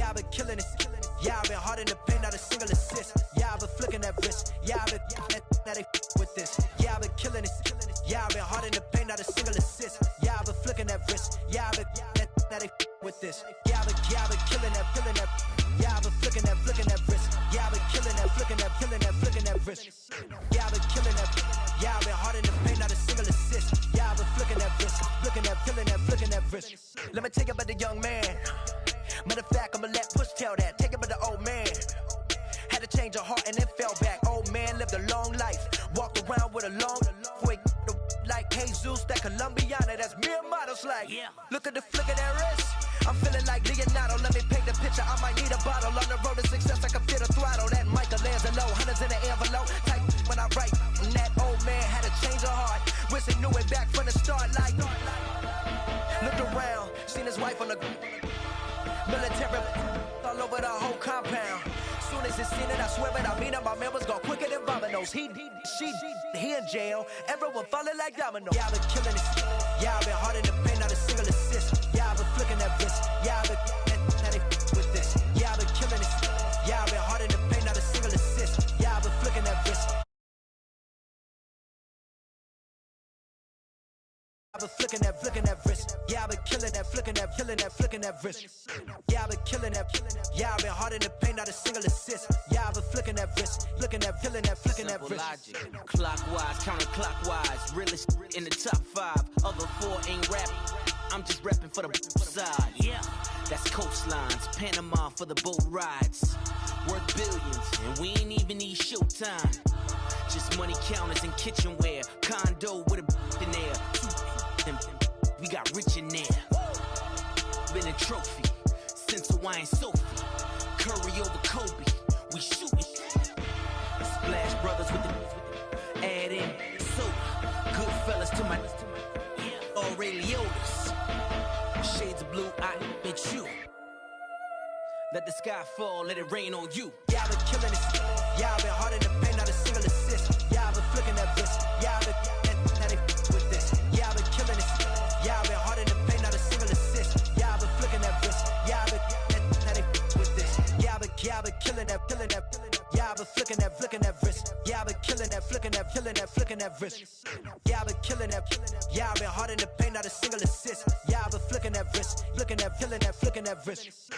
Yeah, I've been killing it. Yeah, I've been hard in the paint, not a single assist. Yeah, I've been flicking that wrist. Yeah, I've been now they with this. Yeah, I've been killing it. Yeah, I've been hard in the paint, not a single assist. Yeah, I've been flicking that wrist. Yeah, I've been now they with this. Yeah, I've been killing that, feeling that. Yeah, I've been flicking that wrist. Yeah, I've been killing that, flicking that wrist. Yeah, I've been killing that. Yeah, I've been hard in the paint, not a single assist. Yeah, I've been flicking that wrist, flicking that wrist. Let me tell you about the young man. Matter of fact, I'ma let Push tell that. Take it about the old man. Had to change her heart and then fell back. Old man lived a long life. Walked around with a long quick like Jesus, that Colombiana. That's mere models like. Yeah. Look at the flick of that wrist. I'm feeling like Leonardo. Let me paint the picture. I might need a bottle. On the road to success, I can fit a throttle. That Michelangelo, hundreds in the envelope. Type when I write. And that old man had to change her heart. Wish he knew it back from the start. Like, looked around, seen his wife on the military all over the whole compound. Soon as he seen it, I swear it, I mean it, my man was gone quicker than Vominos. He in jail, everyone falling like dominoes. Yeah, I've been killing it. Yeah, I've been hard in the paint, not a single assist. Yeah, I've been flicking that wrist. Yeah, I've been now they with this. Yeah, I've been killing it. Yeah, I've been hard in the paint, not a single assist. Yeah, I've been flicking that wrist. I've been flicking that wrist. Yeah, I've been killing that, flicking that wrist. Yeah, I've been killing that. Yeah, I've been hard in the paint, not a single assist. Yeah, I've been flicking that wrist, flicking that wrist. Logic, clockwise, counterclockwise, realest in the top 5. Other 4 ain't rapping. I'm just repping for the side. Yeah, that's coastlines, Panama for the boat rides. Worth billions, and we ain't even need showtime. Just money counters and kitchenware, condo with a in there. We got rich in there. Been a trophy since Hawaiian Sophie. Curry over Kobe. We shooting. Splash Brothers with the add in soda. Good fellas to my all Ray Liotas. Shades of blue, I bet you. Let the sky fall, let it rain on you. Yeah, I've been killing it. Yeah, I've been hard in the paint, not a single assist. Yeah, I've been flicking that wrist. Yeah, I've been now they with this. Yeah, I've been killing it. Yeah, I've been hard in the paint, not a single assist. Yeah, I've been flicking that wrist. Yeah, I've been now they with this. Yeah, I've been killing that. Yeah, I've been flicking that wrist. Yeah, I've been killing that, flicking that wrist. Yeah, I've been killing that. Yeah, I've been hard in the paint, not a single assist. Yeah, I've been flicking that wrist, flicking that wrist.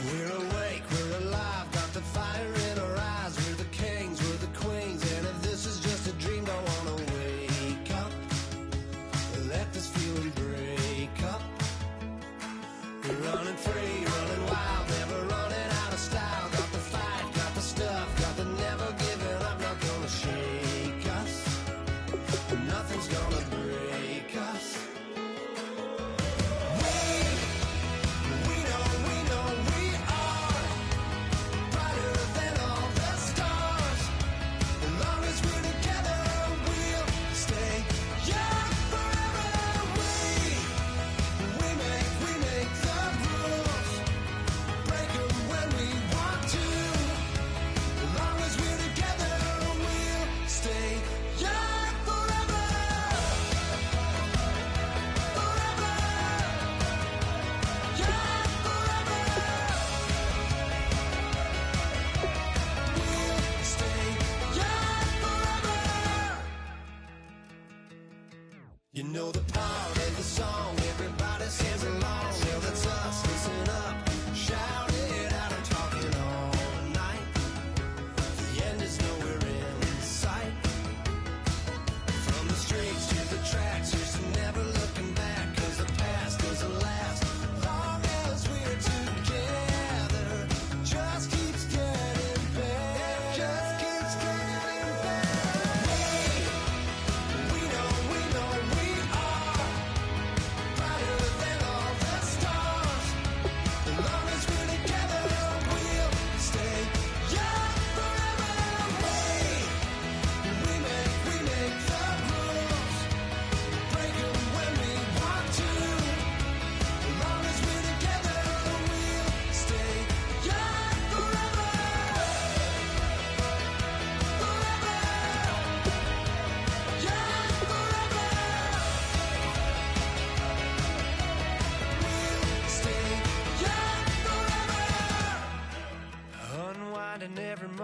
We're awake, we're alive, got the fire in our eyes. We're the kings, we're the queens, and if this is just a dream, don't wanna wake up. Let this feeling break up. We're running free, running wild, never running out of style. Got the fight, got the stuff, got the never giving up. Not gonna shake us, nothing's gonna break us. We know we are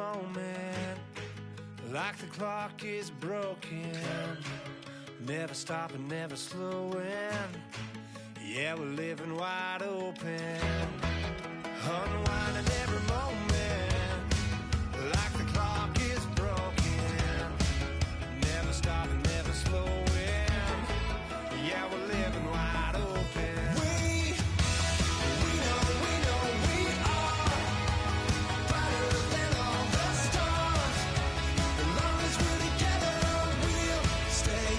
moment, like the clock is broken. Never stopping, never slowing. Yeah, we're living wide open. Unwinding every moment, like the clock is broken. Never stopping, never slowing. Yeah, we're living wide open. We know we are brighter than all the stars. As long as we're together, we'll stay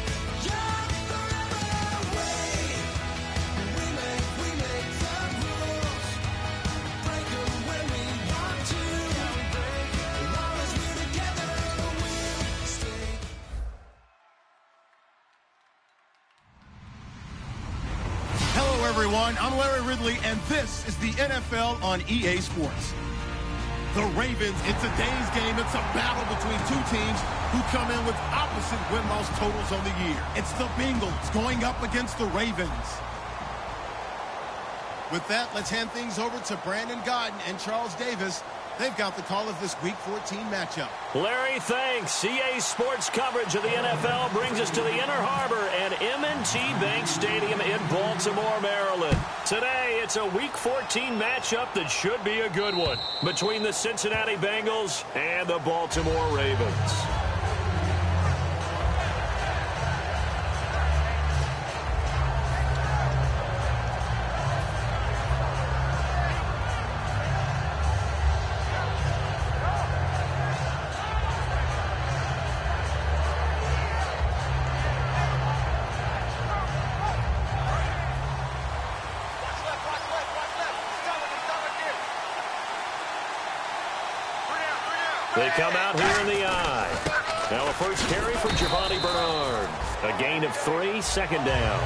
young forever. We make the rules, break them when we want to. As long as we're together, we'll stay. Hello, everyone. I'm Larry Ridley, and this is the NFL on EA Sports. The Ravens, in today's game, it's a battle between two teams who come in with opposite win-loss totals on the year. It's the Bengals going up against the Ravens. With that, let's hand things over to Brandon Godden and Charles Davis. They've got the call of this Week 14 matchup. Larry, thanks. EA Sports coverage of the NFL brings us to the Inner Harbor at M&T Bank Stadium in Baltimore, Maryland. Today, it's a Week 14 matchup that should be a good one between the Cincinnati Bengals and the Baltimore Ravens. They come out here in the eye. Now a first carry for Giovanni Bernard. A gain of 3, second down.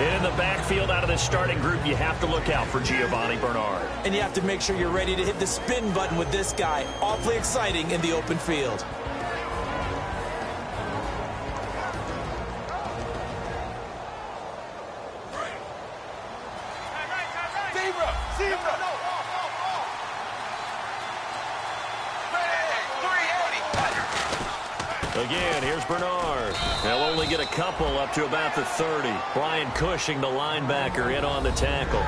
And in the backfield out of the starting group, you have to look out for Giovanni Bernard. And you have to make sure you're ready to hit the spin button with this guy. Awfully exciting in the open field. Again, here's Bernard. They'll only get a couple up to about the 30. Brian Cushing, the linebacker, in on the tackle.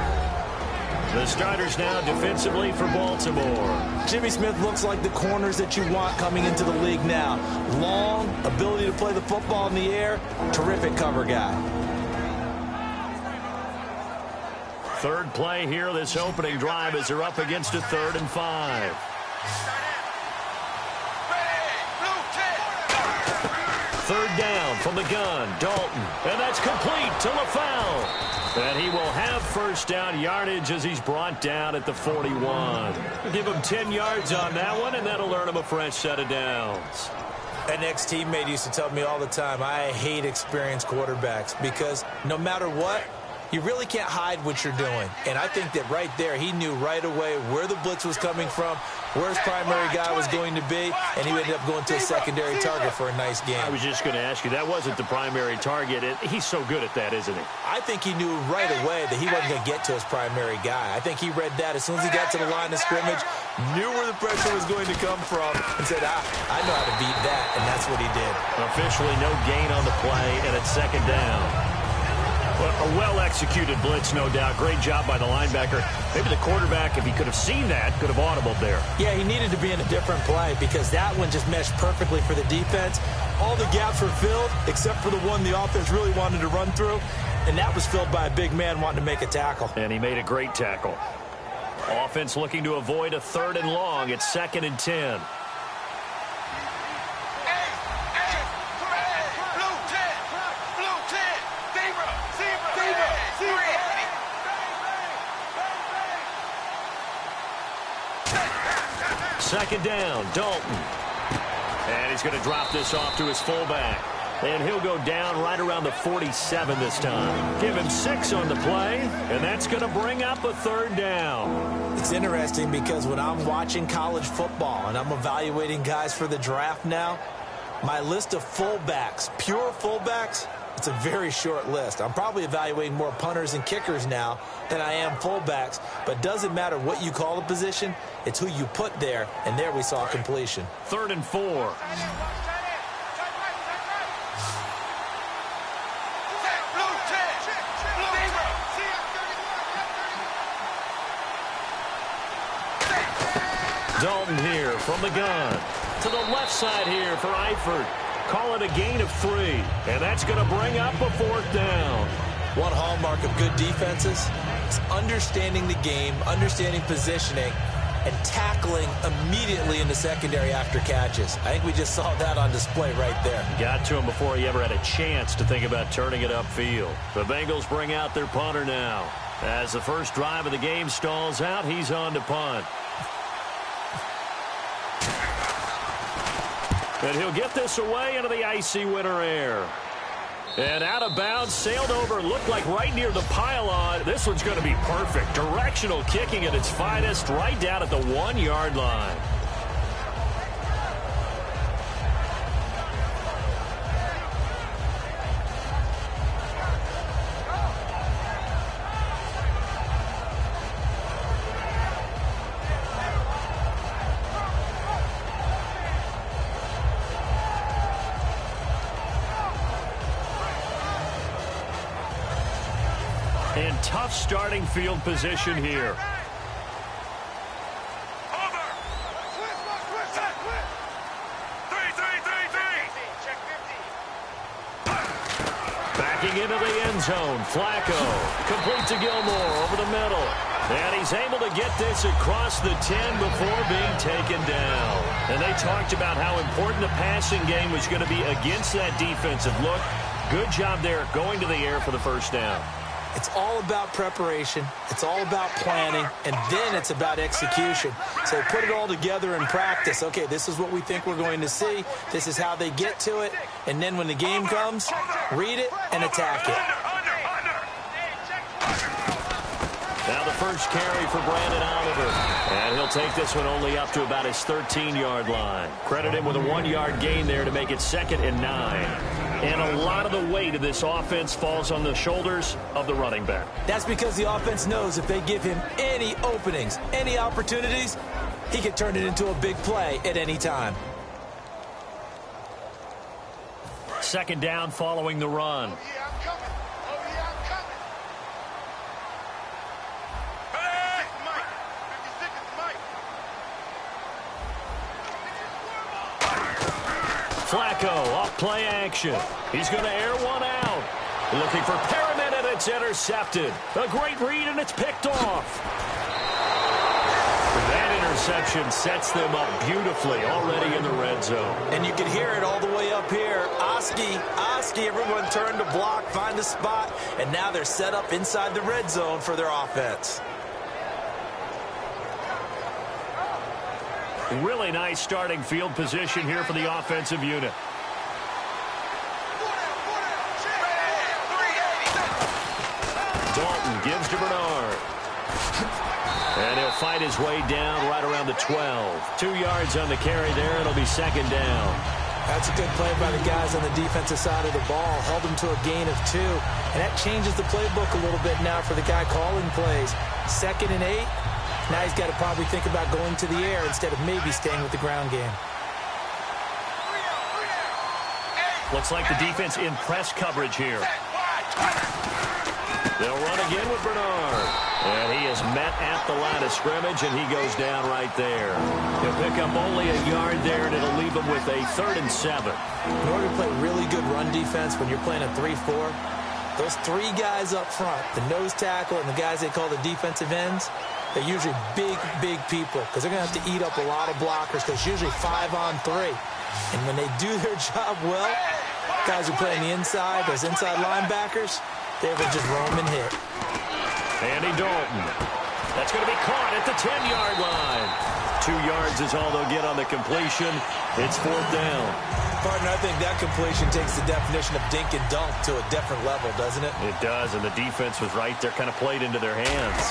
The starters now defensively for Baltimore. Jimmy Smith looks like the corners that you want coming into the league now. Long, ability to play the football in the air, terrific cover guy. Third play here, this opening drive, as they're up against a 3rd and 5. Third down from the gun, Dalton. And that's complete to LaFell. And he will have first down yardage as he's brought down at the 41. Give him 10 yards on that one, and that'll earn him a fresh set of downs. An ex-teammate used to tell me all the time, I hate experienced quarterbacks because no matter what, you really can't hide what you're doing. And I think that right there, he knew right away where the blitz was coming from, where his primary guy was going to be, and he ended up going to a secondary target for a nice game. I was just going to ask you, that wasn't the primary target. He's so good at that, isn't he? I think he knew right away that he wasn't going to get to his primary guy. I think he read that as soon as he got to the line of scrimmage, knew where the pressure was going to come from, and said, I know how to beat that, and that's what he did. Officially no gain on the play, and it's second down. A well-executed blitz, no doubt. Great job by the linebacker. Maybe the quarterback, if he could have seen that, could have audibled there. Yeah, he needed to be in a different play because that one just meshed perfectly for the defense. All the gaps were filled except for the one the offense really wanted to run through, and that was filled by a big man wanting to make a tackle. And he made a great tackle. Offense looking to avoid a 3rd and long. It's 2nd and 10. Second down, Dalton. And he's going to drop this off to his fullback. And he'll go down right around the 47 this time. Give him 6 on the play, and that's going to bring up a 3rd down. It's interesting because when I'm watching college football and I'm evaluating guys for the draft now, my list of fullbacks, pure fullbacks, It's a very short list. I'm probably evaluating more punters and kickers now than I am fullbacks, but it doesn't matter what you call the position, it's who you put there, and there we saw completion. 3rd and 4. Dalton here from the gun. To the left side here for Eifert. Call it a gain of 3. And that's going to bring up a 4th down. One hallmark of good defenses is understanding the game, understanding positioning, and tackling immediately in the secondary after catches. I think we just saw that on display right there. Got to him before he ever had a chance to think about turning it upfield. The Bengals bring out their punter now. As the first drive of the game stalls out, he's on to punt. And he'll get this away into the icy winter air. And out of bounds, sailed over, looked like right near the pylon. This one's going to be perfect. Directional kicking at its finest, right down at the 1-yard line. And tough starting field position here. Backing into the end zone, Flacco. Complete to Gilmore over the middle. And he's able to get this across the 10 before being taken down. And they talked about how important the passing game was going to be against that defensive look. Good job there going to the air for the first down. It's all about preparation. It's all about planning. And then it's about execution. So put it all together in practice. Okay, this is what we think we're going to see. This is how they get to it. And then when the game comes, read it and attack it. Now the first carry for Brandon Oliver. And he'll take this one only up to about his 13-yard line. Credit him with a 1-yard gain there to make it 2nd and 9. And a lot of the weight of this offense falls on the shoulders of the running back. That's because the offense knows if they give him any openings, any opportunities, he can turn it into a big play at any time. 2nd down following the run. Flacco off play action. He's going to air one out. Looking for Perriman, and it's intercepted. A great read, and it's picked off. That interception sets them up beautifully already in the red zone. And you can hear it all the way up here. Oski, everyone turned to block, find the spot, and now they're set up inside the red zone for their offense. Really nice starting field position here for the offensive unit. Dalton gives to Bernard. And he'll fight his way down right around the 12. 2 yards on the carry there. It'll be 2nd down. That's a good play by the guys on the defensive side of the ball. Held them to a gain of 2. And that changes the playbook a little bit now for the guy calling plays. 2nd and 8. Now he's got to probably think about going to the air instead of maybe staying with the ground game. Looks like the defense in press coverage here. They'll run again with Bernard. And he is met at the line of scrimmage, and he goes down right there. He'll pick up only a yard there, and it'll leave him with a 3rd and 7. In order to play really good run defense when you're playing a 3-4, those 3 guys up front, the nose tackle and the guys they call the defensive ends, they're usually big people because they're going to have to eat up a lot of blockers because it's usually 5 on 3. And when they do their job well, guys who play on the inside, those inside linebackers, they will just roam and hit. Andy Dalton. That's going to be caught at the 10-yard line. 2 yards is all they'll get on the completion. It's 4th down. Partner, I think that completion takes the definition of dink and dunk to a different level, doesn't it? It does, and the defense was right there, kind of played into their hands.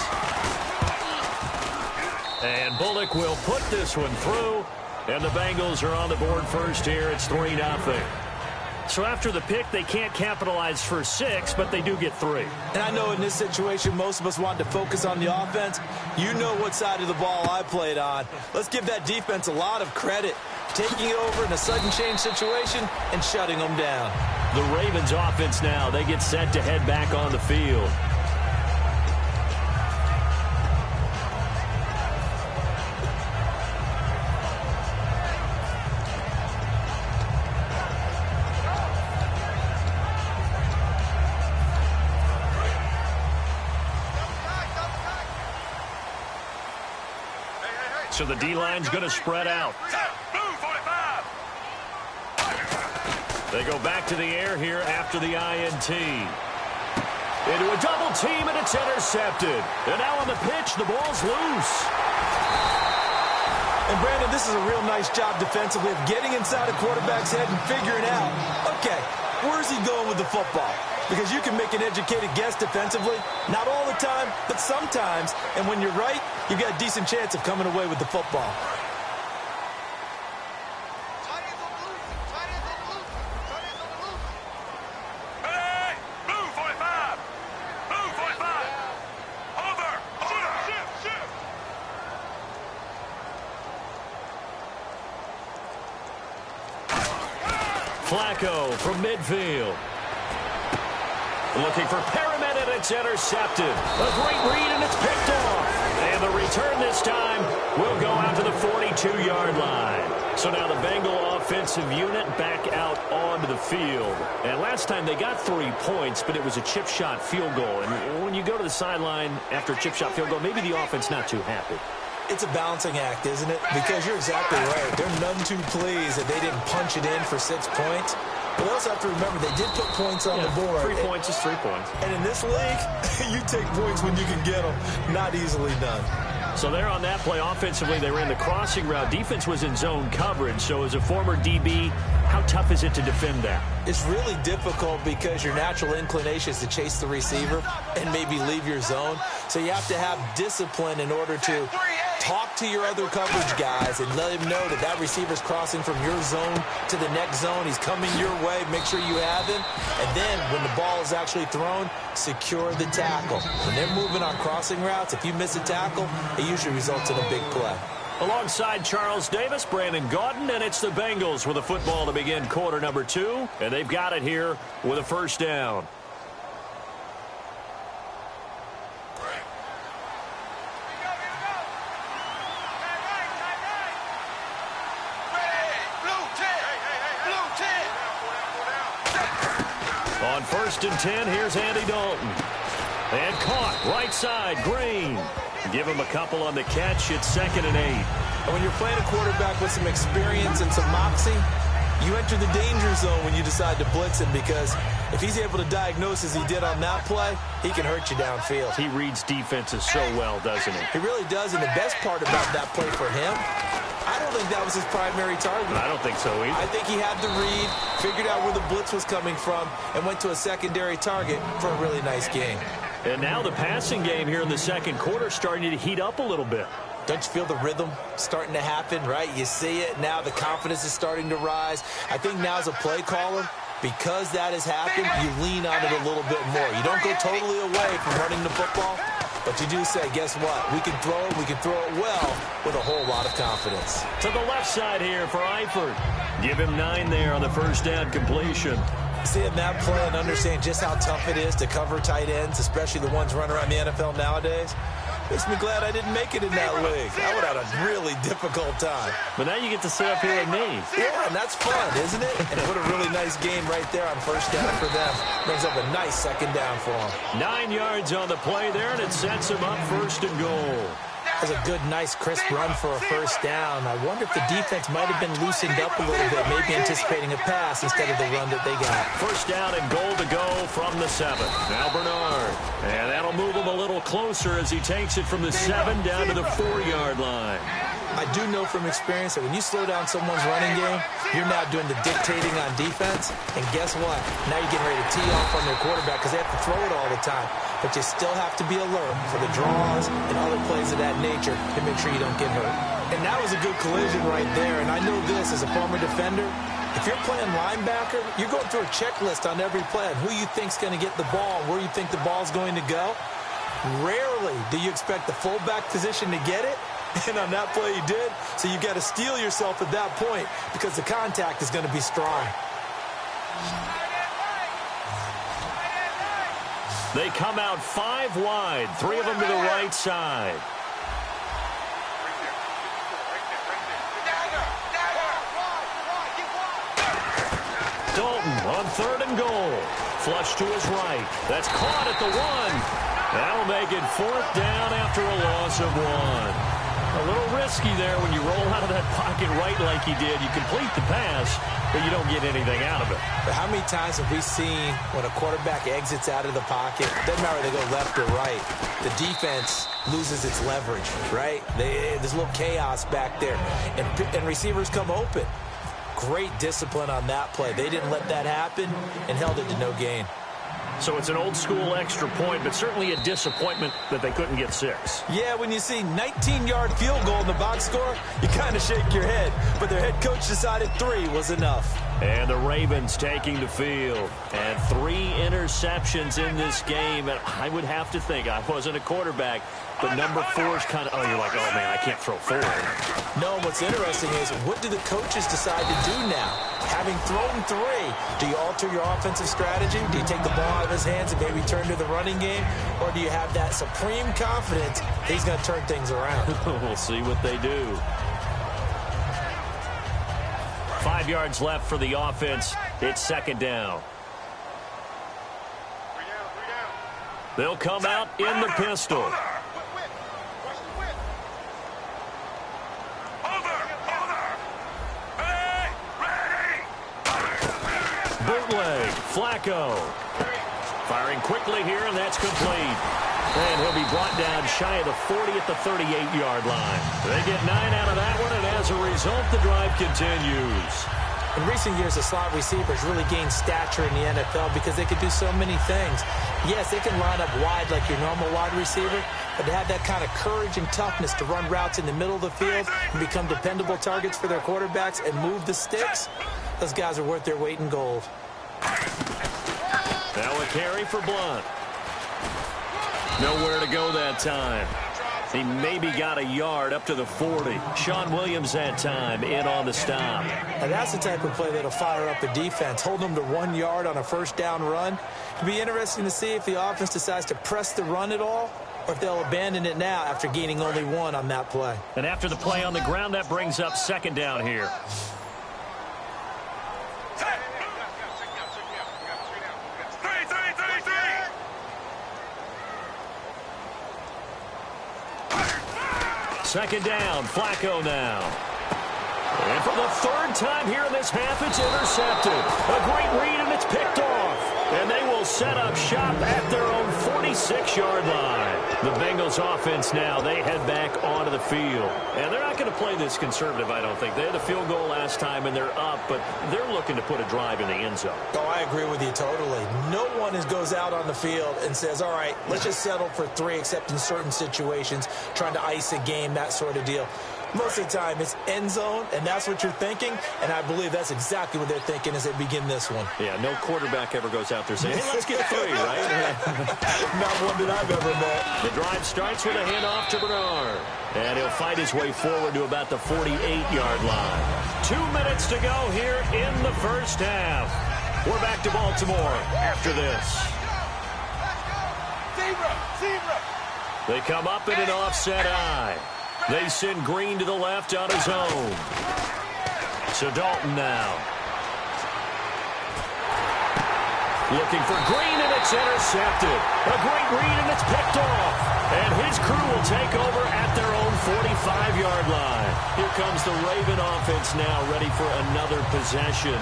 And Bullock will put this one through, and the Bengals are on the board first here. It's 3-0. So after the pick, they can't capitalize for 6, but they do get 3. And I know in this situation, most of us want to focus on the offense. You know what side of the ball I played on. Let's give that defense a lot of credit, taking it over in a sudden change situation and shutting them down. The Ravens offense now, they get set to head back on the field. So the D-line's going to spread out. They go back to the air here after the INT. Into a double team, and it's intercepted. And now on the pitch, the ball's loose. And Brandon, this is a real nice job defensively of getting inside a quarterback's head and figuring out, okay, where's he going with the football? Because you can make an educated guess defensively. Not all the time, but sometimes. And when you're right, you've got a decent chance of coming away with the football. Hey, move 45. Move 45. Over. Shift. Flacco from midfield. Looking for Perriman, and it's intercepted. A great read, and it's picked off. And the return this time will go out to the 42-yard line. So now the Bengal offensive unit back out onto the field. And last time they got 3 points, but it was a chip shot field goal. And when you go to the sideline after a chip shot field goal, maybe the offense not too happy. It's a balancing act, isn't it? Because you're exactly right. They're none too pleased that they didn't punch it in for 6 points. But we also have to remember they did put points on the board. 3 points is 3 points. And in this league, you take points when you can get them. Not easily done. So there on that play, offensively, they ran the crossing route. Defense was in zone coverage. So as a former DB, how tough is it to defend that? It's really difficult because your natural inclination is to chase the receiver and maybe leave your zone. So you have to have discipline in order to talk to your other coverage guys and let him know that that receiver's crossing from your zone to the next zone. He's coming your way. Make sure you have him. And then when the ball is actually thrown, secure the tackle. When they're moving on crossing routes, if you miss a tackle, it usually results in a big play. Alongside Charles Davis, Brandon Gaudin, and it's the Bengals with a football to begin quarter number 2. And they've got it here with a first down. On 1st and 10, here's Andy Dalton. And caught, right side, Green. Give him a couple on the catch. It's 2nd and 8. And when you're playing a quarterback with some experience and some moxie, you enter the danger zone when you decide to blitz him, because if he's able to diagnose as he did on that play, he can hurt you downfield. He reads defenses so well, doesn't he? He really does, and the best part about that play for him, I don't think that was his primary target. I don't think so either. I think he had the read, figured out where the blitz was coming from, and went to a secondary target for a really nice game. And now the passing game here in the second quarter starting to heat up a little bit. Don't you feel the rhythm starting to happen, right? You see it now. The confidence is starting to rise. I think now as a play caller, because that has happened, you lean on it a little bit more. You don't go totally away from running the football, but you do say, guess what? We can throw it. We can throw it well with a whole lot of confidence. To the left side here for Eifert. Give him 9 there on the first down completion. Seeing that play and understand just how tough it is to cover tight ends, especially the ones running around the NFL nowadays, makes me glad I didn't make it in that league. I would have had a really difficult time. But now you get to sit up here with me. Yeah, and that's fun, isn't it? And what a really nice game right there on first down for them. Brings up a nice 2nd down for them. 9 yards on the play there, and it sets them up 1st and goal. That's a good, nice, crisp run for a first down. I wonder if the defense might have been loosened up a little bit, maybe anticipating a pass instead of the run that they got. First down and goal to go from the 7. Now Bernard. And that'll move him a little closer as he takes it from the 7 down to the 4-yard line. I do know from experience that when you slow down someone's running game, you're now doing the dictating on defense. And guess what? Now you're getting ready to tee off on their quarterback because they have to throw it all the time. But you still have to be alert for the draws and other plays of that nature to make sure you don't get hurt. And that was a good collision right there. And I know this as a former defender. If you're playing linebacker, you're going through a checklist on every play on who you think's going to get the ball and where you think the ball's going to go. Rarely do you expect the fullback position to get it. And on that play, he did. So you got to steel yourself at that point because the contact is going to be strong. They come out 5 wide, 3 of them to the right side. Dalton on 3rd and goal. Flush to his right. That's caught at the 1. That'll make it 4th down after a loss of 1. A little risky there when you roll out of that pocket right like he did. You complete the pass, but you don't get anything out of it. But how many times have we seen when a quarterback exits out of the pocket, doesn't matter if they go left or right, the defense loses its leverage, right? There's a little chaos back there, and receivers come open. Great discipline on that play. They didn't let that happen and held it to no gain. So it's an old-school extra point, but certainly a disappointment that they couldn't get 6. Yeah, when you see 19-yard field goal in the box score, you kind of shake your head. But their head coach decided 3 was enough. And the Ravens taking the field. And 3 interceptions in this game. And I would have to think, I wasn't a quarterback, but number 4 is kind of, oh, you're like, oh, man, I can't throw 4. No, what's interesting is, what do the coaches decide to do now? Having thrown 3, do you alter your offensive strategy? Do you take the ball out of his hands and maybe turn to the running game? Or do you have that supreme confidence he's going to turn things around? We'll see what they do. 5 yards left for the offense. It's 2nd down. They'll come out in the pistol. Bootleg, Flacco. Firing quickly here, and that's complete. And he'll be brought down shy of the 40 at the 38-yard line. They get 9 out of that one, and as a result, the drive continues. In recent years, the slot receivers really gained stature in the NFL because they could do so many things. Yes, they can line up wide like your normal wide receiver, but to have that kind of courage and toughness to run routes in the middle of the field and become dependable targets for their quarterbacks and move the sticks, those guys are worth their weight in gold. Now a carry for Blunt. Nowhere to go that time. He maybe got a yard up to the 40. Sean Williams that time in on the stop. And that's the type of play that'll fire up the defense. Hold them to 1 yard on a first down run. It'll be interesting to see if the offense decides to press the run at all, or if they'll abandon it now after gaining only 1 on that play. And after the play on the ground, that brings up 2nd down here. Second down, Flacco now. And for the 3rd time here in this half, it's intercepted. A great read, and it's picked off. And they will set up shop at their own 46-yard line. The Bengals offense now, they head back onto the field. And they're not going to play this conservative, I don't think. They had a field goal last time, and they're up, but they're looking to put a drive in the end zone. Oh, I agree with you totally. No one goes out on the field and says, all right, let's just settle for 3, except in certain situations, trying to ice a game, that sort of deal. Most of the time, it's end zone, and that's what you're thinking, and I believe that's exactly what they're thinking as they begin this one. Yeah, no quarterback ever goes out there saying, hey, let's get 3, right? Not one that I've ever met. The drive starts with a handoff to Bernard, and he'll fight his way forward to about the 48-yard line. 2 minutes to go here in the first half. We're back to Baltimore after this. They come up in an offset eye. They send Green to the left on his own. So Dalton now. Looking for Green, and it's intercepted. A great read, and it's picked off. And his crew will take over at their own 45-yard line. Here comes the Raven offense now, ready for another possession.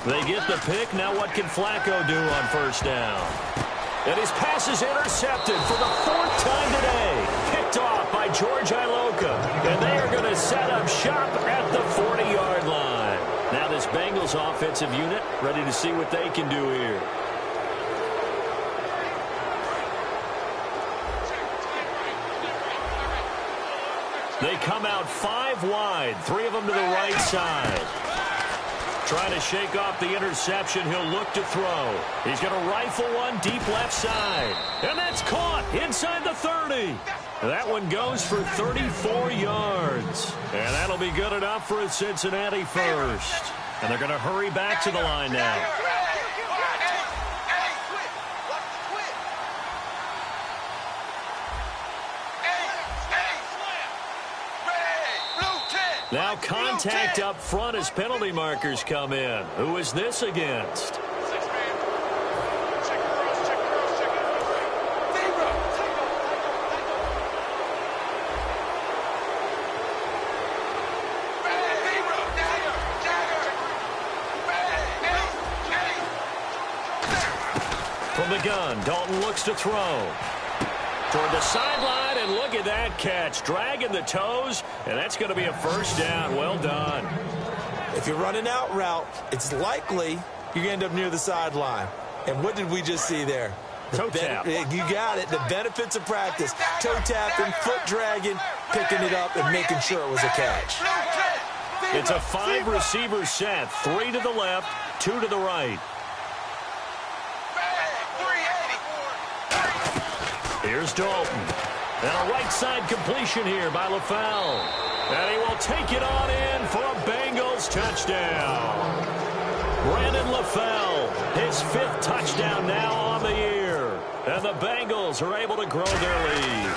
They get the pick. Now what can Flacco do on first down? And his pass is intercepted for the 4th time today. Picked off by George Iloka. And they are going to set up shop at the 40-yard line. Now this Bengals offensive unit ready to see what they can do here. They come out 5 wide, 3 of them to the right side. Trying to shake off the interception. He'll look to throw. He's going to rifle one deep left side. And that's caught inside the 30. That one goes for 34 yards. And that'll be good enough for a Cincinnati first. And they're going to hurry back to the line now. Now contact up front as penalty markers come in. Who is this against? From the gun, Dalton looks to throw. Toward the sideline, and look at that catch. Dragging the toes, and that's going to be a first down. Well done. If you're running out route, it's likely you're going to end up near the sideline. And what did we just see there? Toe tap. You got it. The benefits of practice. Toe tapping, foot dragging, picking it up, and making sure it was a catch. It's a 5-receiver set. 3 to the left, 2 to the right. Here's Dalton. And a right side completion here by LaFell. And he will take it on in for a Bengals touchdown. Brandon LaFell, his 5th touchdown now on the year. And the Bengals are able to grow their lead.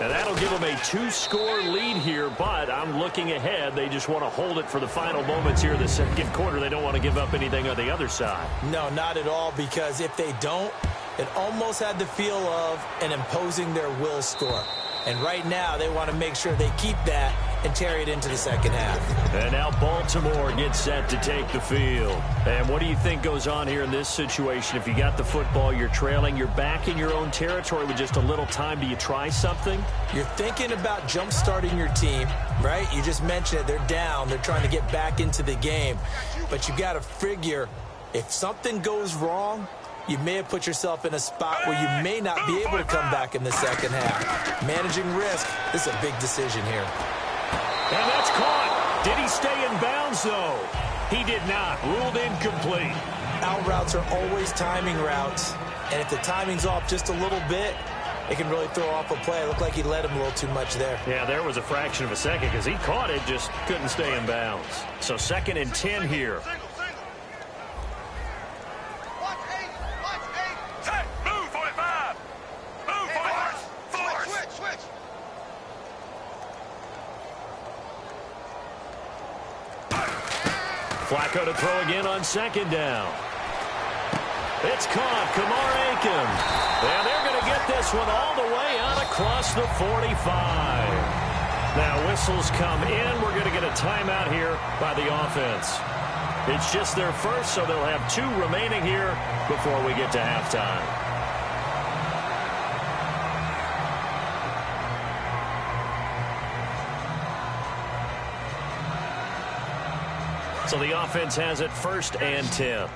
And that'll give them a 2-score lead here, but I'm looking ahead. They just want to hold it for the final moments here in the second quarter. They don't want to give up anything on the other side. No, not at all, because if they don't, it almost had the feel of an imposing their will score. And right now, they want to make sure they keep that and carry it into the second half. And now Baltimore gets set to take the field. And what do you think goes on here in this situation? If you got the football, you're trailing, you're back in your own territory with just a little time. Do you try something? You're thinking about jump-starting your team, right? You just mentioned it. They're down. They're trying to get back into the game. But you got to figure, if something goes wrong, you may have put yourself in a spot where you may not be able to come back in the second half. Managing risk, this is a big decision here. And that's caught. Did he stay in bounds, though? He did not. Ruled incomplete. Out routes are always timing routes. And if the timing's off just a little bit, it can really throw off a play. It looked like he let him a little too much there. Yeah, there was a fraction of a second because he caught it, just couldn't stay in bounds. So 2nd and 10 here. Flacco to throw again on 2nd down. It's caught. Kamar Aiken. And they're going to get this one all the way out across the 45. Now whistles come in. We're going to get a timeout here by the offense. It's just their first, so they'll have 2 remaining here before we get to halftime. So the offense has it 1st and 10.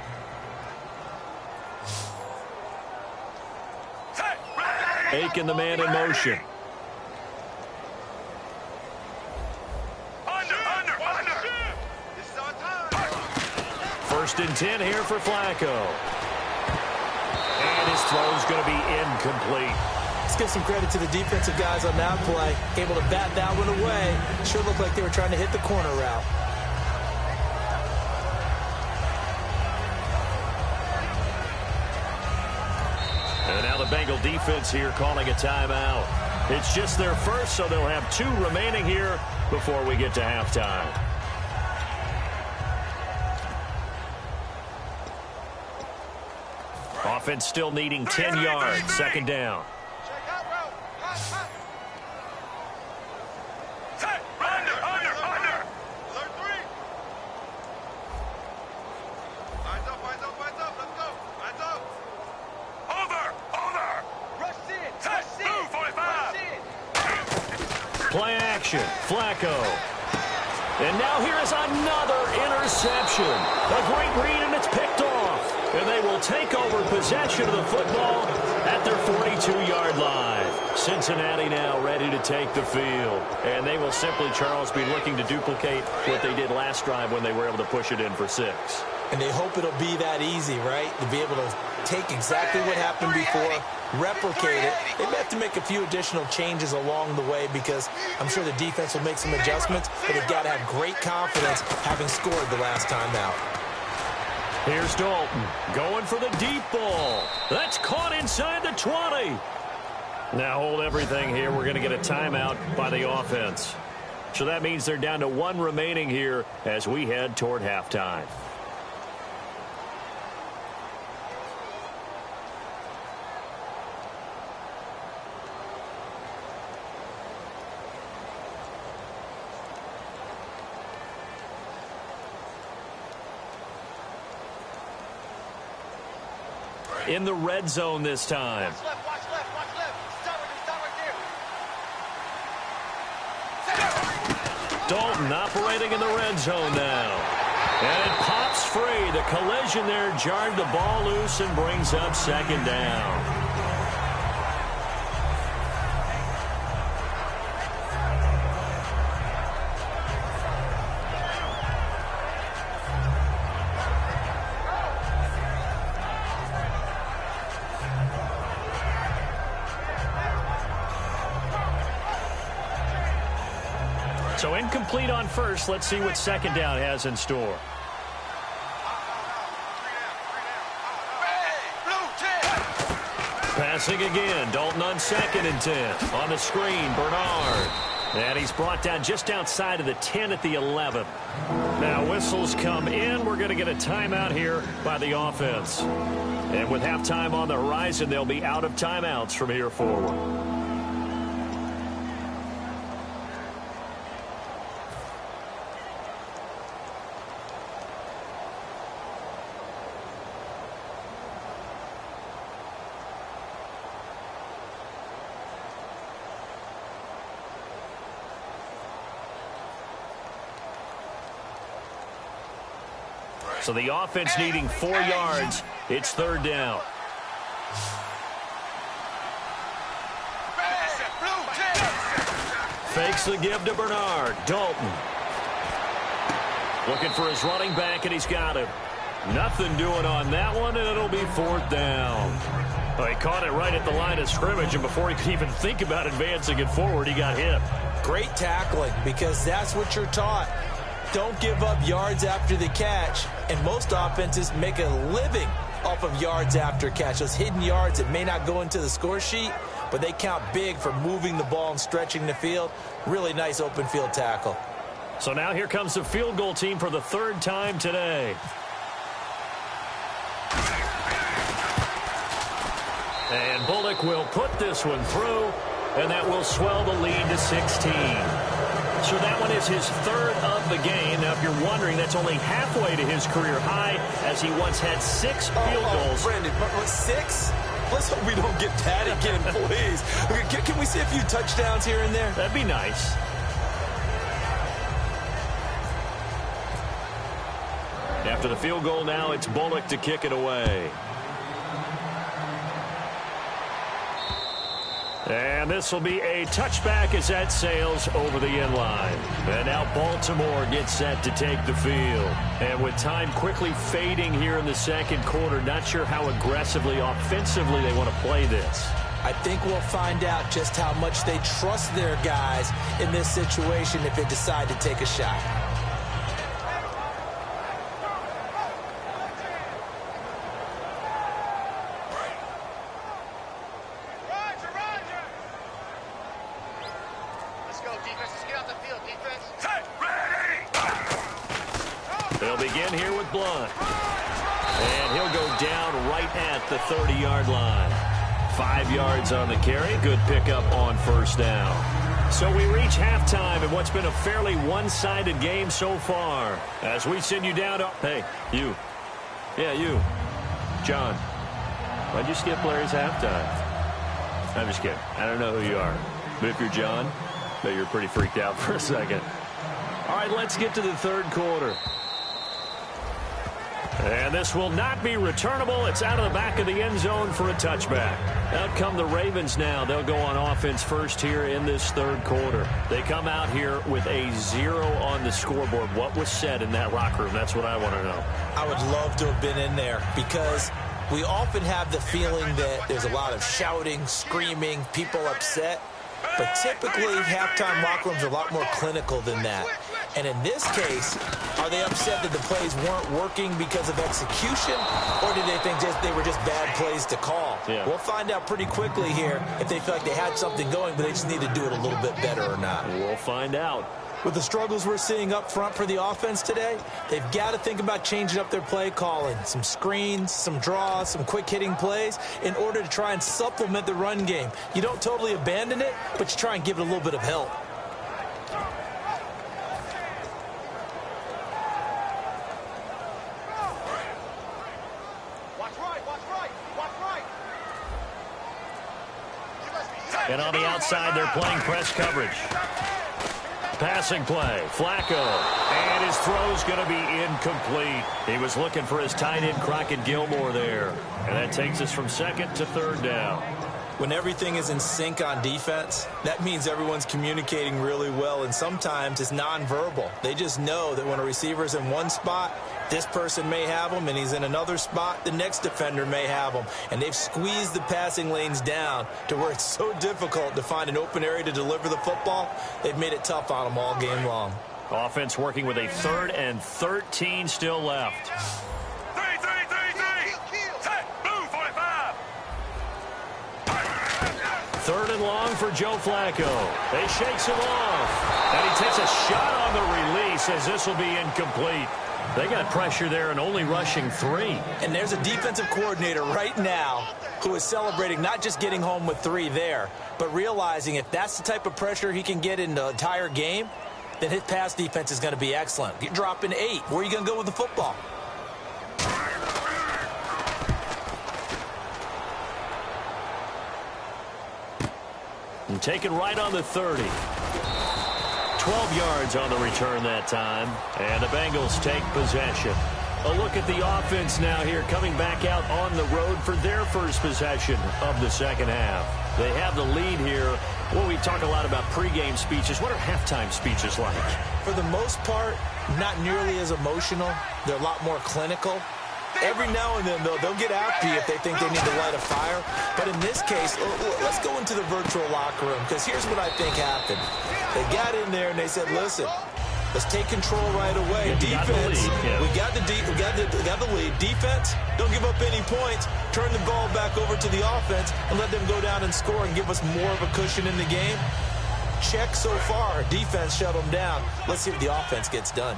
Aiken, the man in motion. Under. 1st and 10 here for Flacco. And his throw's going to be incomplete. Let's give some credit to the defensive guys on that play. Able to bat that one away. Sure looked like they were trying to hit the corner route. And now the Bengal defense here calling a timeout. It's just their first, so they'll have 2 remaining here before we get to halftime. Offense still needing 10 yards. 2nd down. Under. Play action. Flacco. And now here is another interception. A great read, and it's picked off. And they will take over possession of the football at their 42-yard line. Cincinnati now ready to take the field. And they will simply, Charles, be looking to duplicate what they did last drive when they were able to push it in for 6. And they hope it'll be that easy, right? To be able to take exactly what happened before, replicate it. They may have to make a few additional changes along the way because I'm sure the defense will make some adjustments, but they've got to have great confidence having scored the last time out. Here's Dalton going for the deep ball. That's caught inside the 20. Now hold everything here. We're going to get a timeout by the offense. So that means they're down to 1 remaining here as we head toward halftime. In the red zone this time. Watch left. Start right there. Dalton operating in the red zone now. And it pops free. The collision there jarred the ball loose and brings up 2nd down. So incomplete on first. Let's see what 2nd down has in store. Passing again. Dalton on 2nd and 10. On the screen, Bernard. And he's brought down just outside of the 10 at the 11. Now whistles come in. We're going to get a timeout here by the offense. And with halftime on the horizon, they'll be out of timeouts from here forward. So the offense needing 4 yards. It's 3rd down. Fakes the give to Bernard. Dalton. Looking for his running back, and he's got him. Nothing doing on that one, and it'll be 4th down. Well, he caught it right at the line of scrimmage, and before he could even think about advancing it forward, he got hit. Great tackling, because that's what you're taught. Don't give up yards after the catch, and most offenses make a living off of yards after catch. Those hidden yards that may not go into the score sheet, but they count big for moving the ball and stretching the field. Really nice open field tackle. So now here comes the field goal team for the 3rd time today. And Bullock will put this one through, and that will swell the lead to 16. So that one is his 3rd of the game. Now, if you're wondering, that's only halfway to his career high, as he once had 6 field goals. Brandon, 6? Let's hope we don't get that again, please. Can we see a few touchdowns here and there? That'd be nice. After the field goal now, it's Bullock to kick it away. And this will be a touchback as that sails over the end line. And now Baltimore gets set to take the field. And with time quickly fading here in the 2nd quarter, not sure how aggressively, offensively they want to play this. I think we'll find out just how much they trust their guys in this situation if they decide to take a shot. They'll begin here with Blunt. And he'll go down right at the 30-yard line. 5 yards on the carry. Good pickup on 1st down. So we reach halftime in what's been a fairly one-sided game so far. As we send you down to... Hey, you. Yeah, you. John. Why'd you skip Larry's halftime? I'm just kidding. I don't know who you are. But if you're John, Bet you're pretty freaked out for a second. All right, let's get to the third quarter. And this will not be returnable. It's out of the back of the end zone for a touchback. Out come the Ravens now. They'll go on offense first here in this third quarter. They come out here with a 0 on the scoreboard. What was said in that locker room? That's what I want to know. I would love to have been in there because we often have the feeling that there's a lot of shouting, screaming, people upset. But typically, halftime locker rooms are a lot more clinical than that. And in this case, are they upset that the plays weren't working because of execution, or did they think they were just bad plays to call? Yeah. We'll find out pretty quickly here if they feel like they had something going, but they just need to do it a little bit better or not. We'll find out. With the struggles we're seeing up front for the offense today, they've got to think about changing up their play calling. Some screens, some draws, some quick-hitting plays in order to try and supplement the run game. You don't totally abandon it, but you try and give it a little bit of help. And on the outside, they're playing press coverage. Passing play, Flacco, and his throw's going to be incomplete. He was looking for his tight end, Crockett Gilmore, there. And that takes us from second to third down. When everything is in sync on defense, that means everyone's communicating really well, and sometimes it's nonverbal. They just know that when a receiver's in one spot, this person may have him, and he's in another spot, the next defender may have him. And they've squeezed the passing lanes down to where it's so difficult to find an open area to deliver the football. They've made it tough on them all game long. Offense working with a 3rd and 13 still left. Third and long for Joe Flacco. They shakes him off. And he takes a shot on the release as this will be incomplete. They got pressure there and only rushing 3. And there's a defensive coordinator right now who is celebrating not just getting home with 3 there, but realizing if that's the type of pressure he can get in the entire game, then his pass defense is going to be excellent. You're dropping 8. Where are you going to go with the football? And taken right on the 30. 12 yards on the return that time. And the Bengals take possession. A look at the offense now here, coming back out on the road for their first possession of the second half. They have the lead here. Well, we talk a lot about pregame speeches. What are halftime speeches like? For the most part, not nearly as emotional. They're a lot more clinical. Every now and then, though, they'll get after you if they think they need to light a fire. But in this case, let's go into the virtual locker room, because here's what I think happened. They got in there and they said, listen, let's take control right away. Defense, we got the lead. Defense, don't give up any points. Turn the ball back over to the offense and let them go down and score and give us more of a cushion in the game. Check so far. Defense shut them down. Let's see if the offense gets done.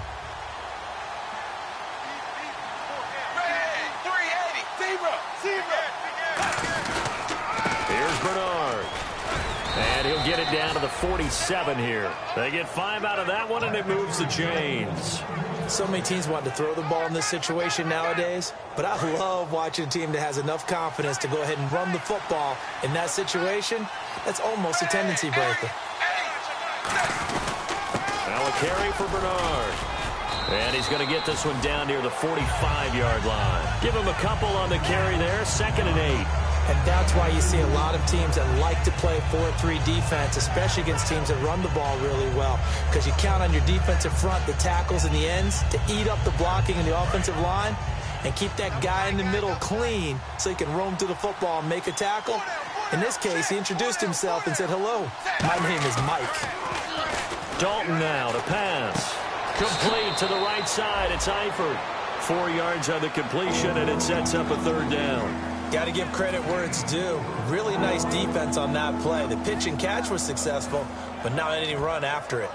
Here's Bernard. And he'll get it down to the 47 here. They get 5 out of that one, and it moves the chains. So many teams want to throw the ball in this situation nowadays, but I love watching a team that has enough confidence to go ahead and run the football in that situation. That's almost a tendency breaker. Now a carry for Bernard. And he's going to get this one down near the 45-yard line. Give him a couple on the carry there, 2nd and 8. And that's why you see a lot of teams that like to play 4-3 defense, especially against teams that run the ball really well, because you count on your defensive front, the tackles and the ends, to eat up the blocking in the offensive line and keep that guy in the middle clean so he can roam through the football and make a tackle. In this case, he introduced himself and said, hello, my name is Mike. Dalton now to pass. Complete to the right side. It's Eifert. 4 yards on the completion, and it sets up a 3rd down. Got to give credit where it's due. Really nice defense on that play. The pitch and catch was successful, but not any run after it.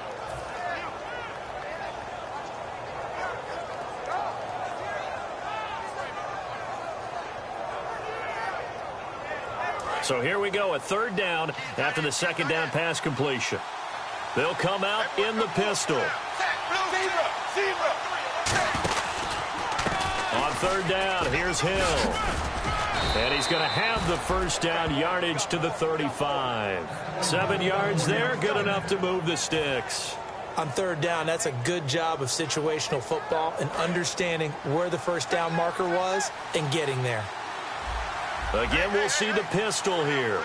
So here we go, a 3rd down after the 2nd down pass completion. They'll come out in the pistol. On 3rd down, here's Hill. And he's going to have the first down, yardage to the 35. 7 yards there, good enough to move the sticks. On third down, that's a good job of situational football and understanding where the first down marker was and getting there. Again, we'll see the pistol here.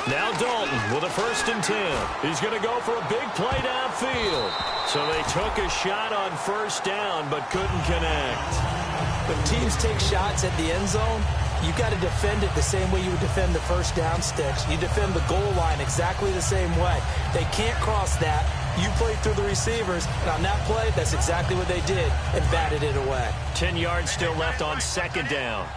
Now Dalton with a 1st and 10. He's going to go for a big play downfield. So they took a shot on first down but couldn't connect. When teams take shots at the end zone, you got to defend it the same way you would defend the first down sticks. You defend the goal line exactly the same way. They can't cross that. You play through the receivers, and on that play, that's exactly what they did and batted it away. 10 yards still left on 2nd down.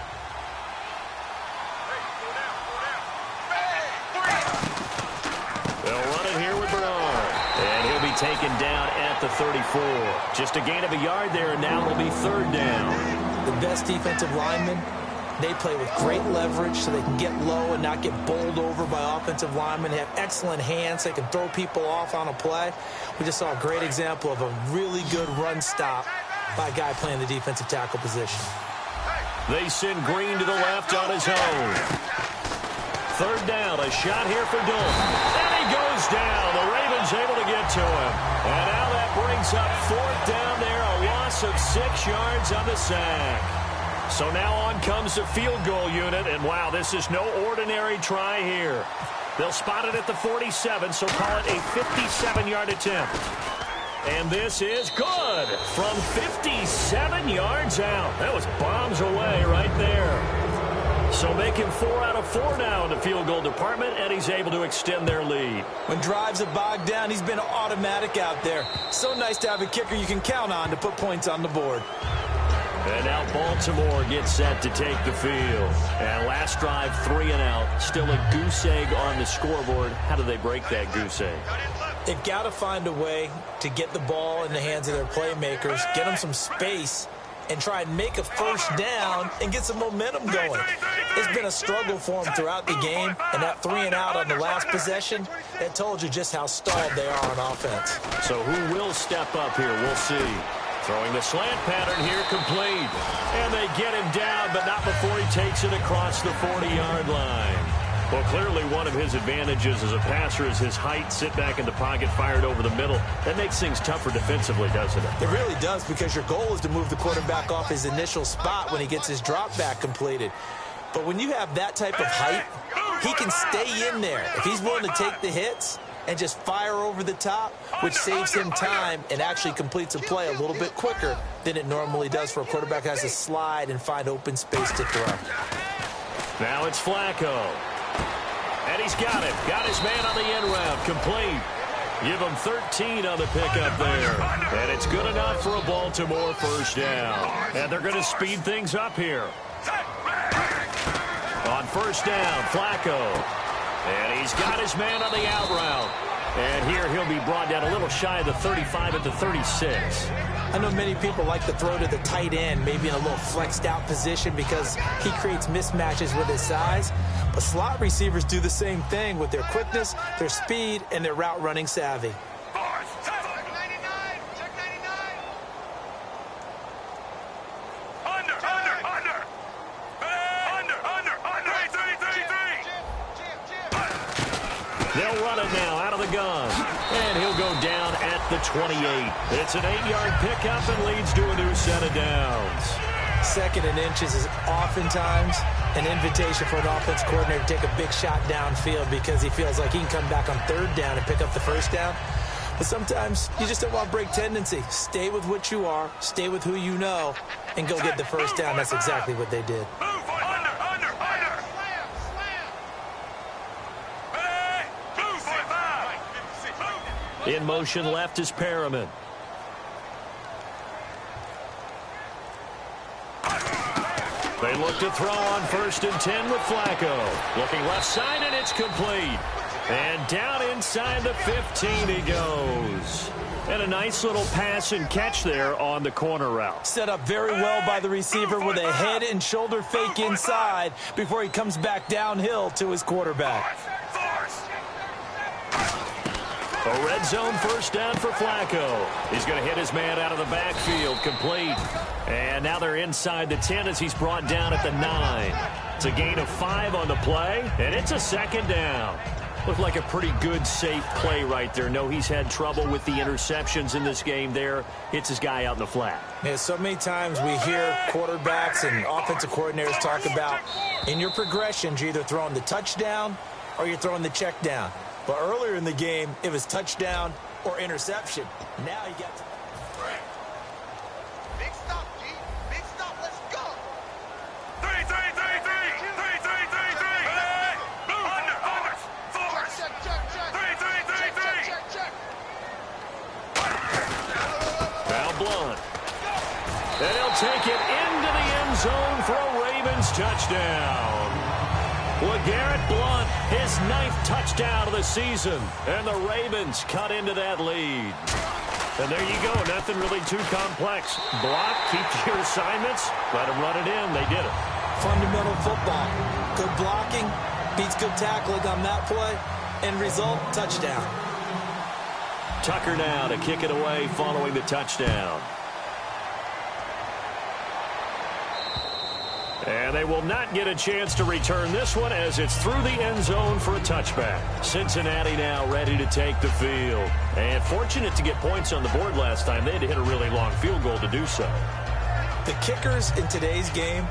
They'll run it here with Bernard. And he'll be taken down at the 34. Just a gain of a yard there, and now it'll be 3rd down. The best defensive linemen, they play with great leverage so they can get low and not get bowled over by offensive linemen. They have excellent hands. They can throw people off on a play. We just saw a great example of a really good run stop by a guy playing the defensive tackle position. They send Green to the left on his own. 3rd down, a shot here for Dalton. And he goes down. The Ravens able to get to him. And now that brings up 4th down there, a loss of 6 yards on the sack. So now on comes the field goal unit, and wow, this is no ordinary try here. They'll spot it at the 47, so call it a 57-yard attempt. And this is good from 57 yards out. That was bombs away right there. So making 4 out of 4 now in the field goal department, and he's able to extend their lead. When drives are bogged down, he's been automatic out there. So nice to have a kicker you can count on to put points on the board. And now Baltimore gets set to take the field. And last drive, 3 and out. Still a goose egg on the scoreboard. How do they break that goose egg? They've got to find a way to get the ball in the hands of their playmakers, get them some space, and try and make a first down and get some momentum going. It's been a struggle for them throughout the game, and that 3 and out on the last possession, that told you just how stalled they are on offense. So who will step up here? We'll see. Throwing the slant pattern here, complete. And they get him down, but not before he takes it across the 40-yard line. Well, clearly one of his advantages as a passer is his height. Sit back in the pocket, fired over the middle. That makes things tougher defensively, doesn't it? It really does, because your goal is to move the quarterback off his initial spot when he gets his drop back completed. But when you have that type of height, he can stay in there. If he's willing to take the hits and just fire over the top, which saves him time and actually completes a play a little bit quicker than it normally does for a quarterback who has to slide and find open space to throw. Now it's Flacco. And he's got it. Got his man on the end route. Complete. Give him 13 on the pickup there. And it's good enough for a Baltimore first down. And they're going to speed things up here. On first down, Flacco. And he's got his man on the out route. And here he'll be brought down a little shy of the 35 at the 36. I know many people like to throw to the tight end, maybe in a little flexed out position because he creates mismatches with his size. But slot receivers do the same thing with their quickness, their speed, and their route running savvy. They'll run it now out of the gun. And he'll go down at the 28. It's an 8-yard pickup and leads to a new set of downs. 2nd and inches is oftentimes an invitation for an offense coordinator to take a big shot downfield because he feels like he can come back on 3rd down and pick up the first down. But sometimes you just don't want break tendency. Stay with what you are, stay with who you know, and go get the first down. That's exactly what they did. In motion left is Perriman. They look to throw on 1st and 10 with Flacco. Looking left side, and it's complete. And down inside the 15 he goes. And a nice little pass and catch there on the corner route. Set up very well by the receiver with a head and shoulder fake inside before he comes back downhill to his quarterback. A red zone first down for Flacco. He's going to hit his man out of the backfield, complete. And now they're inside the 10 as he's brought down at the 9. It's a gain of 5 on the play, and it's a second down. Looked like a pretty good, safe play right there. No, he's had trouble with the interceptions in this game there. Hits his guy out in the flat. Yeah, so many times we hear quarterbacks and offensive coordinators talk about in your progressions, you're either throwing the touchdown or you're throwing the check down. But earlier in the game, it was touchdown or interception. Now you got to... Big stop, G. Big stop. Let's go. 3, 3, 3, 3. 3, 3, 3, 3. Hey, under. 4. Check, check, check. 3, 3, 3, 3. Check, check. Foul blunt. And he'll take it into the end zone for a Ravens touchdown. LeGarrette Blount, his 9th touchdown of the season. And the Ravens cut into that lead. And there you go. Nothing really too complex. Block, keep your assignments, let them run it in. They did it. Fundamental football. Good blocking, beats good tackling on that play. End result, touchdown. Tucker now to kick it away following the touchdown. And they will not get a chance to return this one as it's through the end zone for a touchback. Cincinnati now ready to take the field. And fortunate to get points on the board last time. They had to hit a really long field goal to do so. The kickers in today's game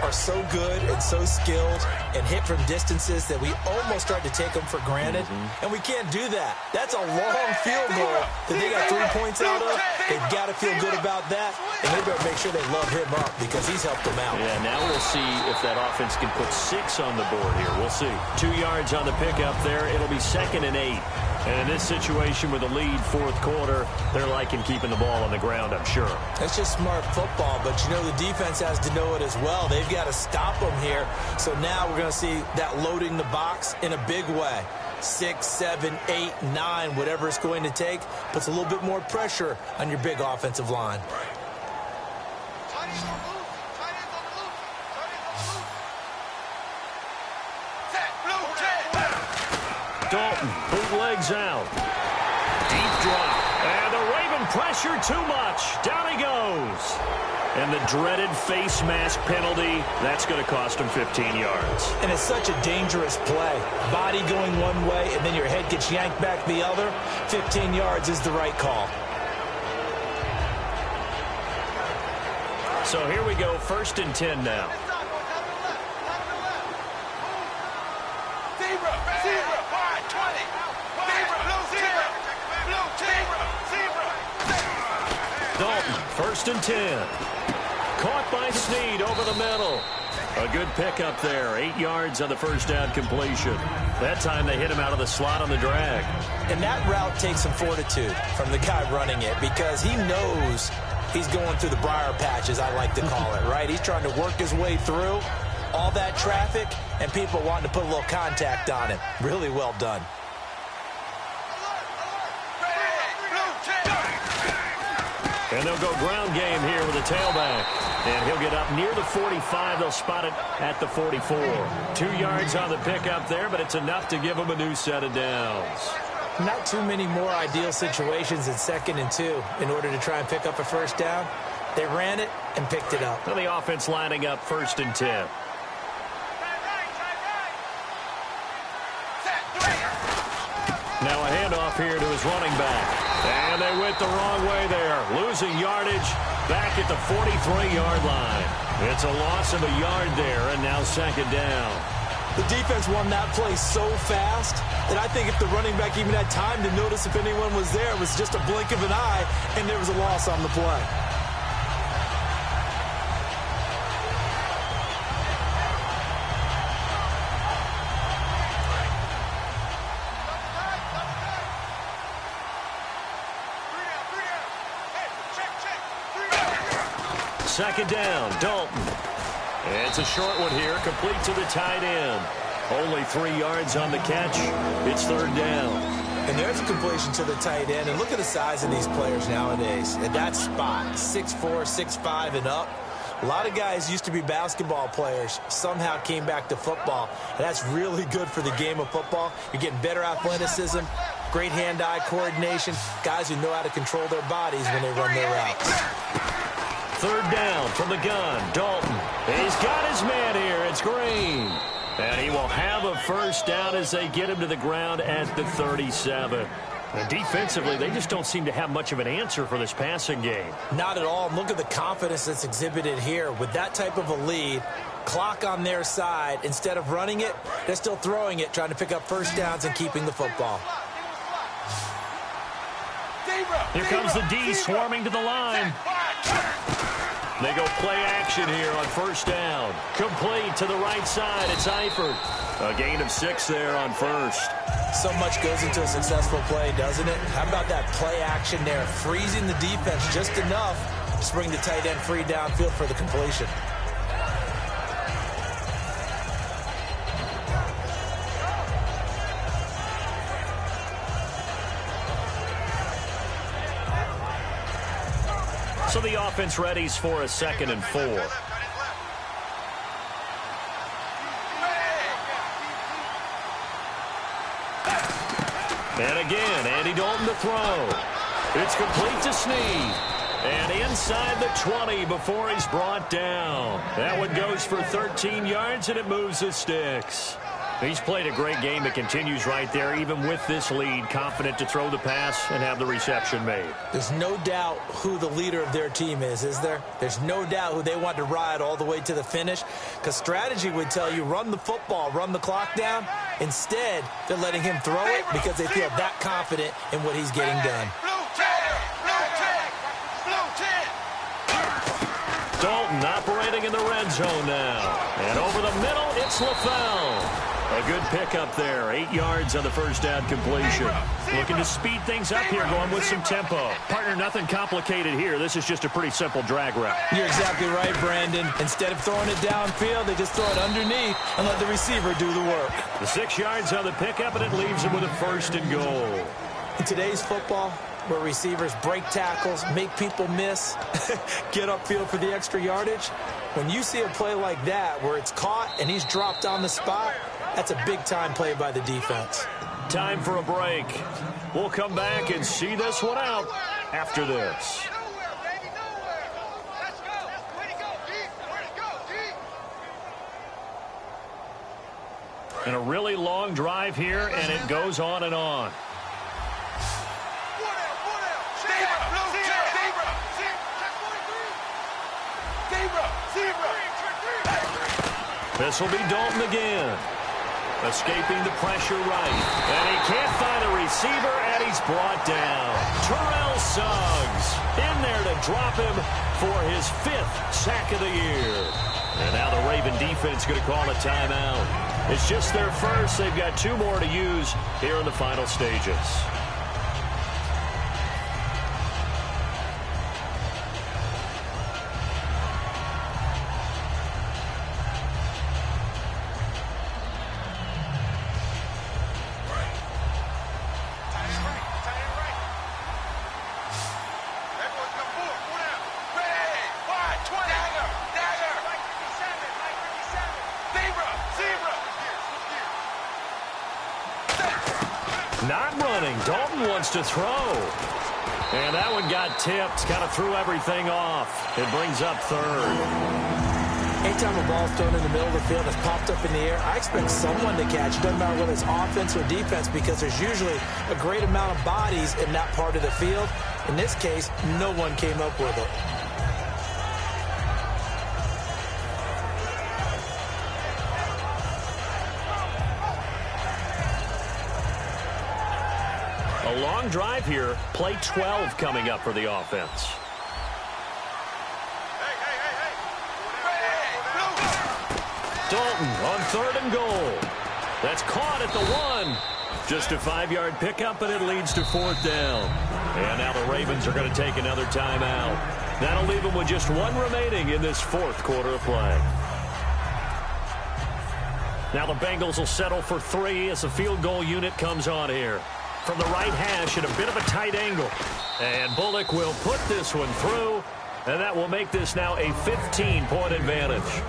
are so good and so skilled and hit from distances that we almost start to take them for granted. And we can't do that. That's a long field goal that they got 3 points out of. They've got to feel good about that. And they better make sure they love him up because he's helped them out. Yeah, now we'll see if that offense can put 6 on the board here. We'll see. 2 yards on the pickup there. It'll be 2nd and 8. And in this situation with a lead, 4th quarter, they're liking keeping the ball on the ground, I'm sure. That's just smart football, but you know the defense has to know it as well. They've got to stop them here. So now we're going to see that loading the box in a big way. 6, 7, 8, 9, whatever it's going to take, puts a little bit more pressure on your big offensive line. Tight ends on the loose. Tight ends on the loose. Tight ends on the loose. Set, blue, check. Dalton, bootlegs out. Deep drop. And the Raven pressure too much. Down he goes. And the dreaded face mask penalty, that's going to cost him 15 yards. And it's such a dangerous play. Body going one way, and then your head gets yanked back the other. 15 yards is the right call. So here we go, 1st and 10 now. Zebra, zebra, wide, 20. Zebra, blue, zebra, blue, zebra. Dalton, 1st and 10. Caught by Snead over the middle. A good pickup there. 8 yards on the first down completion. That time they hit him out of the slot on the drag. And that route takes some fortitude from the guy running it because he knows he's going through the briar patch, as I like to call it, right? He's trying to work his way through all that traffic and people wanting to put a little contact on him. Really well done. And they'll go ground game here with a tailback. And he'll get up near the 45. They'll spot it at the 44. 2 yards on the pickup there, but it's enough to give them a new set of downs. Not too many more ideal situations in 2nd and 2 in order to try and pick up a first down. They ran it and picked it up. Well, the offense lining up 1st and 10. Now a handoff here to his running back. And they went the wrong way there. Losing yardage back at the 43-yard line. It's a loss of a yard there, and now 2nd down. The defense won that play so fast that I think if the running back even had time to notice if anyone was there, it was just a blink of an eye, and there was a loss on the play. Second down, Dalton. It's a short one here, complete to the tight end. Only 3 yards on the catch. It's 3rd down. And there's a completion to the tight end. And look at the size of these players nowadays. At that spot, 6'4", 6'5", and up. A lot of guys used to be basketball players, somehow came back to football. And that's really good for the game of football. You're getting better athleticism, great hand-eye coordination, guys who know how to control their bodies when they run their routes. Third down from the gun. Dalton. He's got his man here. It's Green. And he will have a first down as they get him to the ground at the 37. And defensively, they just don't seem to have much of an answer for this passing game. Not at all. Look at the confidence that's exhibited here. With that type of a lead, clock on their side, instead of running it, they're still throwing it, trying to pick up first downs and keeping the football. Here comes the D swarming to the line. They go play action here on first down. Complete to the right side. It's Eifert. A gain of 6 there on first. So much goes into a successful play, doesn't it? How about that play action there? Freezing the defense just enough to bring the tight end free downfield for the completion. So the offense readies for a 2nd and 4. And again, Andy Dalton to throw. It's complete to Snead. And inside the 20 before he's brought down. That one goes for 13 yards, and it moves the sticks. He's played a great game. It continues right there, even with this lead, confident to throw the pass and have the reception made. There's no doubt who the leader of their team is there? There's no doubt who they want to ride all the way to the finish, because strategy would tell you run the football, run the clock down. Instead, they're letting him throw it because they feel that confident in what he's getting done. Dalton operating in the red zone now. And over the middle, it's LaFell. A good pickup there. 8 yards on the first down completion. Looking to speed things up here, going with some tempo. Partner, nothing complicated here. This is just a pretty simple drag route. You're exactly right, Brandon. Instead of throwing it downfield, they just throw it underneath and let the receiver do the work. The 6 yards on the pickup, and it leaves him with a 1st and goal. In today's football, where receivers break tackles, make people miss, get upfield for the extra yardage, when you see a play like that where it's caught and he's dropped on the spot, that's a big-time play by the defense. Time for a break. We'll come back and see this one out after this. And a really long drive here, and it goes on and on. This will be Dalton again. Escaping the pressure right. And he can't find a receiver, and he's brought down. Terrell Suggs in there to drop him for his 5th sack of the year. And now the Raven defense going to call a timeout. It's just their first. They've got 2 more to use here in the final stages. Not running. Dalton wants to throw. And that one got tipped. Kind of threw everything off. It brings up 3rd. Anytime a ball's thrown in the middle of the field that's popped up in the air, I expect someone to catch. It doesn't matter whether it's offense or defense, because there's usually a great amount of bodies in that part of the field. In this case, no one came up with it. A long drive here. Play 12 coming up for the offense. Dalton on 3rd and goal. That's caught at the 1. Just a 5-yard pickup, and it leads to 4th down. And now the Ravens are going to take another timeout. That'll leave them with just 1 remaining in this 4th quarter of play. Now the Bengals will settle for 3 as the field goal unit comes on here. From the right hash at a bit of a tight angle. And Bullock will put this one through, and that will make this now a 15-point advantage.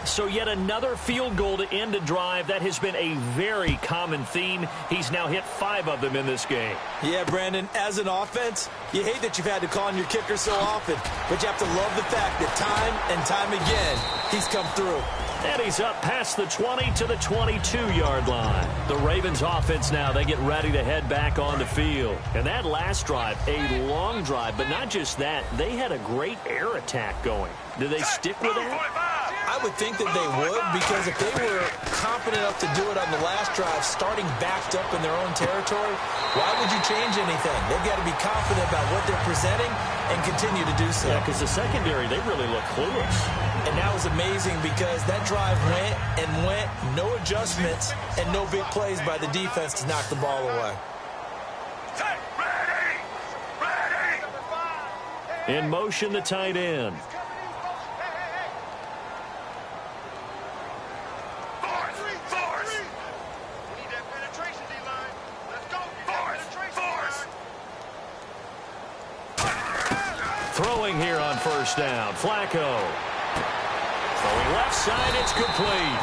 So yet another field goal to end a drive. That has been a very common theme. He's now hit 5 of them in this game. Yeah, Brandon, as an offense, you hate that you've had to call on your kicker so often, but you have to love the fact that time and time again, he's come through. And he's up past the 20 to the 22-yard line. The Ravens offense now, they get ready to head back on the field. And that last drive, a long drive, but not just that, they had a great air attack going. Do they stick with that? I would think that they would, because if they were confident enough to do it on the last drive, starting backed up in their own territory, why would you change anything? They've got to be confident about what they're presenting and continue to do so. Yeah, because the secondary, they really look clueless. And that was amazing because that drive went and went, no adjustments, and no big plays by the defense to knock the ball away. In motion, the tight end. Throwing here on first down. Flacco. Throwing left side, it's complete.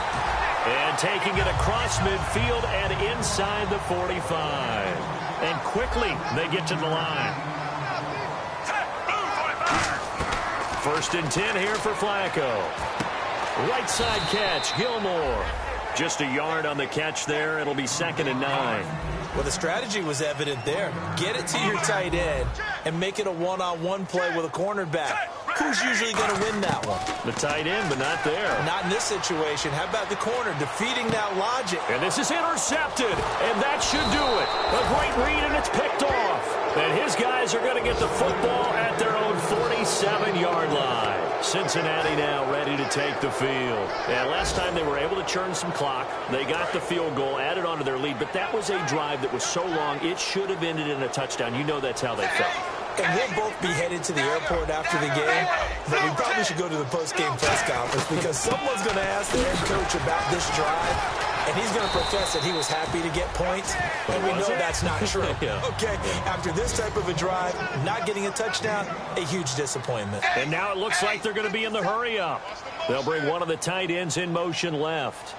And taking it across midfield and inside the 45. And quickly, they get to the line. First and 10 here for Flacco. Right side catch, Gilmore. Just a yard on the catch there. It'll be 2nd and 9. Well, the strategy was evident there. Get it to your tight end and make it a one-on-one play with a cornerback. Who's usually going to win that one? The tight end, but not there. Not in this situation. How about the corner defeating that logic? And this is intercepted, and that should do it. A great read, and it's picked off. And his guys are going to get the football at their own 47-yard line. Cincinnati now ready to take the field. And last time they were able to churn some clock. They got the field goal, added on to their lead, but that was a drive that was so long, it should have ended in a touchdown. You know that's how they felt. And we'll both be headed to the airport after the game, but we probably should go to the post-game press conference because someone's going to ask the head coach about this drive, and he's going to profess that he was happy to get points, and we know that's not true. Yeah. Okay, after this type of a drive, not getting a touchdown, a huge disappointment. And now it looks like they're going to be in the hurry-up. They'll bring one of the tight ends in motion left.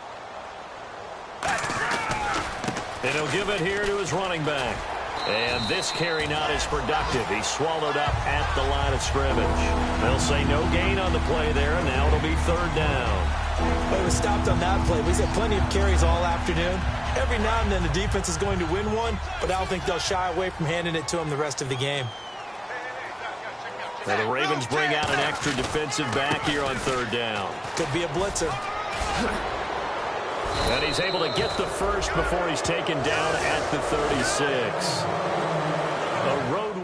And he'll give it here to his running back. And this carry not as productive. He's swallowed up at the line of scrimmage. They'll say no gain on the play there, and now it'll be 3rd down. Well, he was stopped on that play, but he's had plenty of carries all afternoon. Every now and then the defense is going to win one, but I don't think they'll shy away from handing it to him the rest of the game. Well, the Ravens bring out an extra defensive back here on 3rd down. Could be a blitzer. And he's able to get the first before he's taken down at the 36. A road